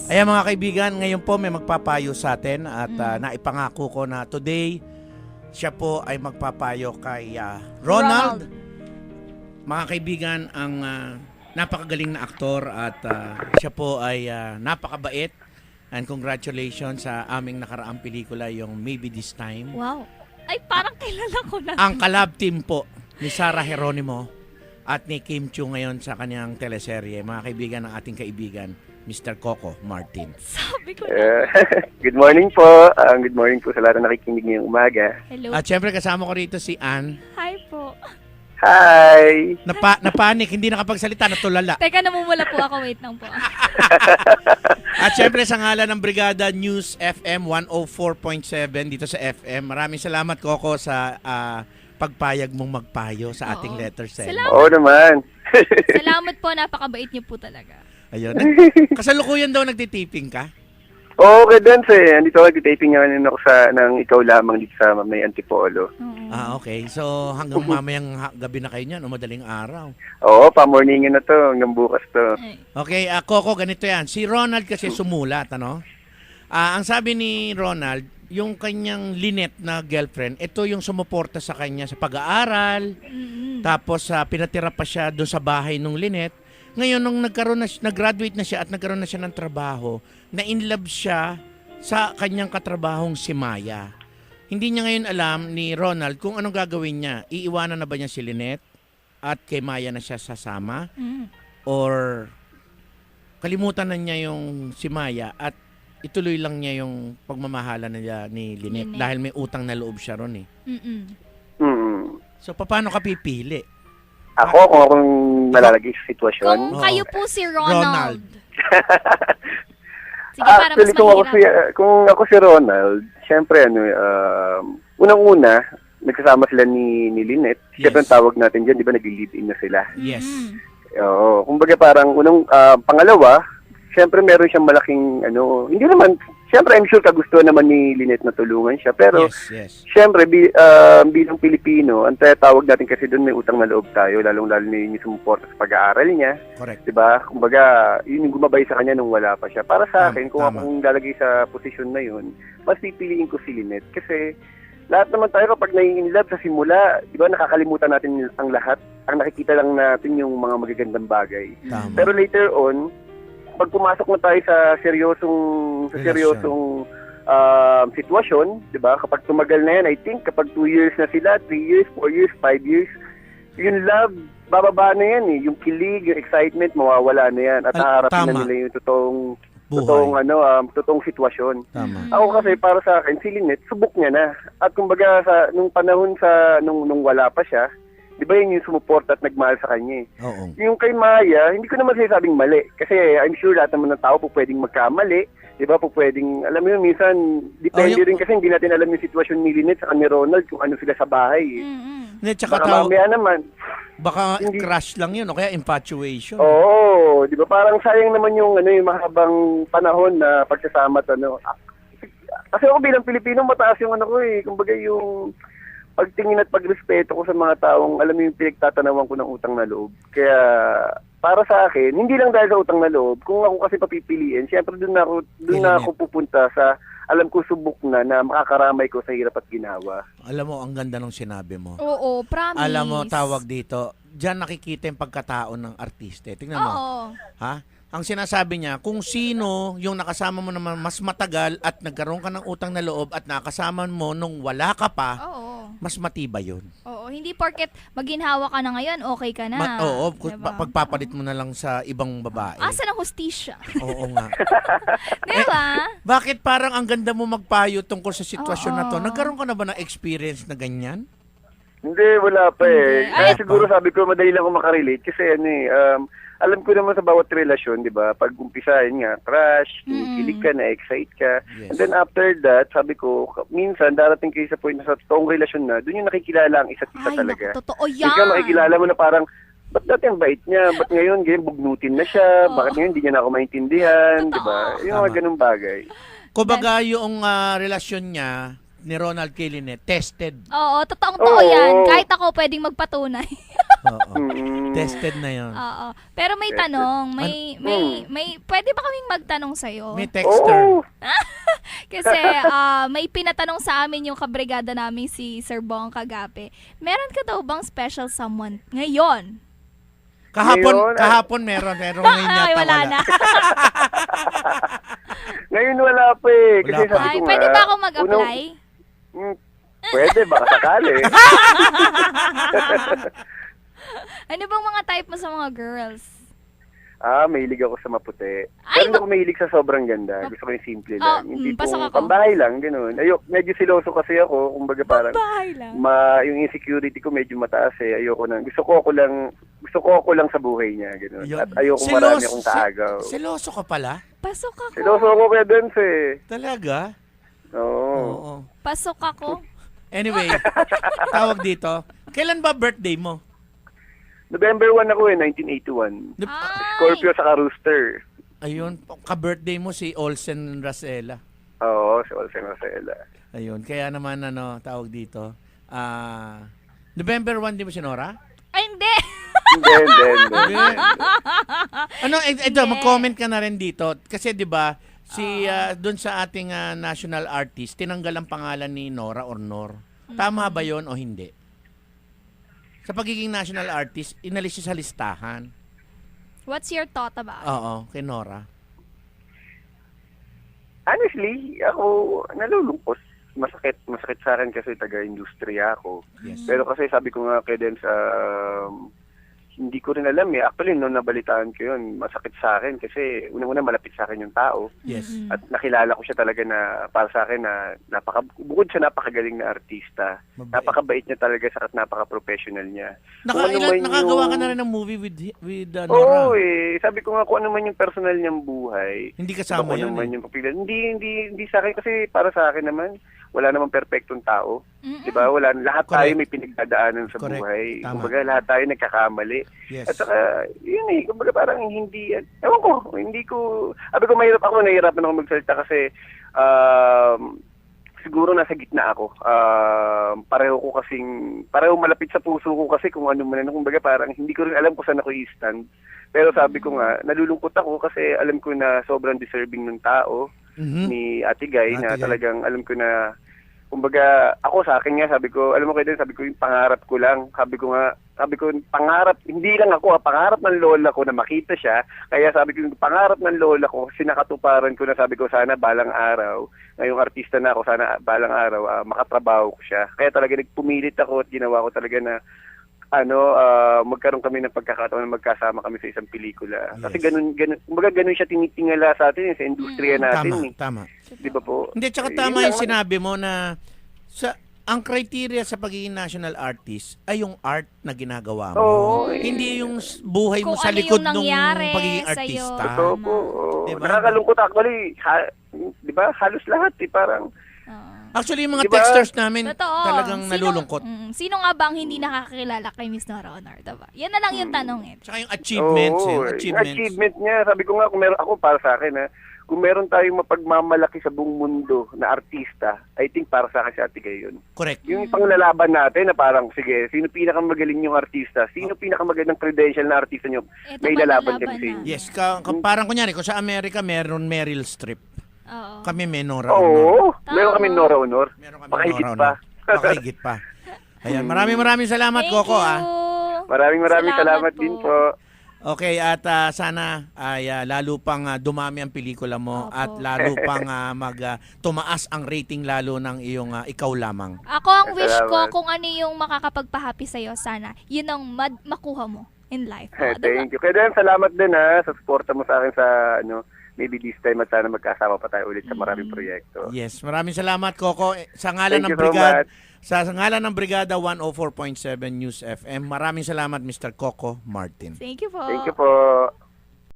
Ayan mga kaibigan, ngayon po may magpapayo sa atin at naipangako ko na today siya po ay magpapayo kay Ronald. Mga kaibigan, ang napakagaling na aktor at siya po ay napakabait. And congratulations sa aming nakaraang pelikula, yung Maybe This Time. Wow. Ay, parang kilala ko na. Ang collab team po ni Sarah Geronimo at ni Kim Chiu ngayon sa kanyang teleserye. Mga kaibigan, ng ating kaibigan, Mr. Coco Martin. Sabi ko na. Good morning po. Good morning po sa lahat na nakikinig ngayong umaga. Hello. At syempre kasama ko rito si Ann. Hi po. Hi! Napanik, hindi nakapagsalita, natulala. Teka, namumula po ako. Wait lang po. At syempre sa ngalan ng Brigada News FM 104.7 dito sa FM. Maraming salamat Coco sa pagpayag mong magpayo sa ating Oo. letter send. Salamat. Oo naman. Salamat po. Napakabait niyo po talaga. Ayun. Kasalukuyan daw nagtitiping ka? Okay, Dance eh. Andito ako, taping nga ako ng Ikaw Lamang dito sa may Antipolo. Oo. Okay. So hanggang mamayang gabi na kayo niyan o madaling araw. Oo, pa-morningin na to. Hanggang bukas to. Ay. Okay, Coco, ganito yan. Si Ronald kasi sumulat, ano? Ang sabi ni Ronald, yung kanyang Lynette na girlfriend, ito yung sumuporta sa kanya sa pag-aaral. Tapos pinatira pa siya doon sa bahay nung Lynette. Ngayon, nung nag-graduate na siya at nagkaroon na siya ng trabaho, na-inlove siya sa kanyang katrabahong si Maya. Hindi niya ngayon alam ni Ronald kung anong gagawin niya. Iiwanan na ba niya si Lynette at kay Maya na siya sasama? Or kalimutan na niya yung si Maya at ituloy lang niya yung pagmamahala niya ni Lynette dahil may utang na loob siya ron eh. So, paano ka pipili? Ako, kung akong malalagay sa sitwasyon. Kung kayo po si Ronald. Ronald. Sige, para mas Actually, mahirap. kung ako si Ronald, syempre, unang-una, nagsasama sila ni Lynette. Yes. Syempre, ang tawag natin dyan, di ba, nag-live-in na sila. Yes. Oo. Kumbaga parang pangalawa, syempre meron siyang malaking hindi naman, syempre I'm sure kagustuhan naman ni Lynette na tulungan siya. Pero Yes. syempre bilang Pilipino, ang tawag natin kasi doon may utang na loob tayo, lalong-lalo na yung sumuporta sa pag-aaral niya. Correct. 'Di ba? Kumbaga, yun yung gumabay sa kanya nung wala pa siya. Para sa akin, kung Tama. akong lalagay sa posisyon na yun, mas pipiliin ko si Lynette kasi lahat naman tayo kapag nai-inlove sa simula, 'di ba, nakakalimutan natin ang lahat. Ang nakikita lang natin yung mga magagandang bagay. Tama. Pero later on, pag pumasok na tayo sa seryosong sitwasyon, 'di ba? Kapag tumagal na yan, I think kapag 2 years na sila, 3 years, 4 years, 5 years, yung love bababa na yan eh. Yung kilig, yung excitement mawawala na yan at haharapin na tama. nila yung totoong Buhay. totoong sitwasyon. Tama. Ako kasi para sa akin si Lynette, subok niya na. At kumbaga nung panahon nung wala pa siya, 'di ba yun yung sumuporta at nagmahal sa kanya eh. Oo. Yung kay Maya, hindi ko naman sinasabing mali. Kasi I'm sure lahat naman ng tao po pwedeng magkamali. Di ba po pwedeng, alam mo yun, minsan, depende rin kasi hindi natin alam yung sitwasyon ni Lynette sa ni Ronald kung ano sila sa bahay. Hindi, tsaka Baka mamaya naman. baka hindi- crush lang yun o kaya infatuation. Oo, di ba parang sayang naman yung mahabang panahon na pagsasama at Kasi ako bilang Pilipino, mataas yung ko eh. Kumbaga yung pagtingin at pagrespeto ko sa mga taong, alam mo yung pinagtatanawan ko ng utang na loob. Kaya, para sa akin, hindi lang dahil sa utang na loob, kung ako kasi papipiliin, siyempre doon na ako pupunta sa, alam ko subok na makakaramay ko sa hirap at ginawa. Alam mo, ang ganda ng sinabi mo. Oo, promise. Alam mo, tawag dito, diyan nakikita yung pagkatao ng artiste. Tingnan mo. Oo. Ha? Ang sinasabi niya, kung sino yung nakasama mo naman mas matagal at nagkaroon ka ng utang na loob at nakasama mo nung wala ka pa, Oo. mas matibay yun. Oo, hindi porket maginhawa ka na ngayon, okay ka na. Oo, Diba? pagpapalit mo na lang sa ibang babae. Asa ng hustisya? Oo nga. Diba? Bakit parang ang ganda mo magpayo tungkol sa sitwasyon na to? Oo. Nagkaroon ka na ba ng experience na ganyan? Hindi, wala pa eh. Hindi. Kaya Ay, siguro sabi ko, madali lang ako makarelate kasi alam ko naman sa bawat relasyon, di ba, pag umpisahin nga, crush, kinikilig ka, na-excite ka. Yes. And then after that, sabi ko, minsan darating kayo sa point na sa totoong relasyon na, doon yung nakikilala ang isa't isa Ay, talaga. naku, totoo yan. Bigla makikilala mo na parang, ba't dati ang bait niya? Ba't ngayon, ganyan, bugnutin na siya? Oo. Bakit ngayon, hindi niya na ako maintindihan? Totoo. Di ba? Yung mga Tama. ganung bagay. Kumbaga yung relasyon niya ni Ronald kay Lynette, tested. Oo, totoong-totoo yan. Oo. Kahit ako pwedeng magpatunay. Oo. Mm. Tested na yon. Oo. Pero may tanong, may pwede ba kaming magtanong sa May texter. Oo. Kasi may pinatanong sa amin yung kabrigada namin si Sir Bong kagabi. Meron ka daw bang special someone ngayon? Kahapon meron. Pero ngayon Ay, yata wala na. Ngayon wala pa eh. Kasi Wala pa. sabi Ay, ko nga, pwede ba ako mag-apply? Pwede, baka sakali. Ano bang mga type mo sa mga girls? Mahilig ako sa maputi. Ay, Pero hindi ako mahilig sa sobrang ganda. Gusto ko yung simple lang. Yung pasok tipong ako. pambahay lang, gano'n. Medyo siloso kasi ako. Kumbaga parang, Bahay lang. yung insecurity ko medyo mataas eh. Ayoko na. Gusto ko ako lang sa buhay niya, gano'n. Yun. At ayoko marami akong kaagaw. Seloso ka pala? Pasok ako. Siloso ako kaya Dance eh. Talaga? Oo. Oo. Pasok ako. Anyway, tawag dito. Kailan ba birthday mo? November 1 ako eh, 1981. Ay. Scorpio sa Rooster. Ayun, ka-birthday mo si Olsen Racela. Oo, si Olsen Rosella. Ayun, kaya naman tawag dito. November 1 di mo si Nora? Ay, hindi. Hindi. Ito, mag-comment ka na rin dito. Kasi 'di ba, doon sa ating national artist, tinanggal ang pangalan ni Nora or Nor. Tama ba 'yon o hindi? Sa pagiging national artist, inalis siya sa listahan. What's your thought about it? Oo, kay Nora. Honestly, ako nalulungkot. Masakit sa akin kasi taga-industriya ako. Yes. Pero kasi sabi ko nga kay Dance, hindi ko rin alam eh. Actually, nung nabalitaan ko yun, masakit sa akin kasi unang-una malapit sa akin yung tao. Yes. At nakilala ko siya talaga na para sa akin na bukod sa napakagaling na artista, Mabait. napakabait niya talaga at napaka-professional niya. Kung ano man Nakagawa ka yung- na rin ng movie with Nora. Oo eh. Sabi ko nga kung ano man yung personal niyang buhay. Hindi kasama kung ano yun man eh. yung kapilan. Hindi sa akin kasi para sa akin naman, wala namang perfectong tao. 'Di ba? Lahat tayo Correct. may pinagdadaanan sa Correct. buhay. Tama. Kumbaga lahat tayo nagkakamali. Yes. At saka, yun eh, kumbaga parang ewan ko, sabi ko nahihirapan ako magsalita kasi, siguro nasa gitna ako. Pareho malapit sa puso ko kasi kung ano man, kumbaga parang hindi ko rin alam kung saan ako i-stand. Pero sabi ko nga, nalulungkot ako kasi alam ko na sobrang deserving ng tao, Mhm. ni Ate Guy, na Ate Guy. talagang alam ko na, kumbaga, ako sa akin nga, sabi ko, alam mo kayo din, sabi ko yung pangarap ko lang, sabi ko pangarap, hindi lang ako, pangarap ng lola ko na makita siya, kaya sabi ko yung pangarap ng lola ko, sinakatuparan ko na, sabi ko sana balang araw, ngayong artista na ako, sana balang araw, makatrabaho ko siya. Kaya talaga nagpumilit ako at ginawa ko talaga na, magkaroon kami ng pagkakataon na magkasama kami sa isang pelikula. Yes. Kasi ganun siya tinitingala sa atin, sa industriya natin. Tama. Di ba po? Hindi, tsaka Yun tama yung lang. sinabi mo na ang criteria sa pagiging national artist ay yung art na ginagawa mo. Oo. Hindi yung buhay mo Kung sa ano likod yung nung nangyari pagiging sa'yo. artista. Totoo po. Diba? Nakakalungkot actually. Di ba? Halos lahat. Parang, Actually, yung mga Diba? texters namin Totoo. talagang nalulungkot. Sino nga bang hindi nakakakilala kay Miss Nora Honor? Diba? Yan na lang yung tanong eh. Tsaka yung achievements. oo, yung yung achievement niya. Sabi ko nga, kung meron, ako para sa akin, kung meron tayong mapagmamalaki sa buong mundo na artista, I think para sa akin si Ate Gay yun. Correct. Yung panglalaban natin na parang, sige, sino pinakamagaling yung artista? Sino pinakamagandang credential na artista nyo? Eto May pa, lalaban lalaban kami sa inyo. na. Yes, parang kunyari, kung sa Amerika meron Meryl Streep. Oo. Kami may Nora Oo, Honor. meron kami Nora Honor. Meron kami Pakahigit Nora pa. Honor. Pakahigit pa. Ayan, maraming salamat, Thank Coco. you. Maraming salamat po. din po. Okay, at sana ay lalo pang dumami ang pelikula mo Opo. at lalo pang tumaas ang rating lalo ng iyong Ikaw Lamang. Ako ang wish ko Salamat. kung ano yung makakapagpa-happy sa'yo sana. Yun ang makuha mo in life. O, diba? Thank you. Kaya din, salamat din sa suporta mo sa akin sa maybe this time at sana magkasama pa tayo ulit sa maraming proyekto. Yes, maraming salamat, Coco. Sa ngalan Thank ng you so Brigada, much. sa ngalan ng Brigada 104.7 News FM, maraming salamat, Mr. Coco Martin. Thank you po. Thank you po.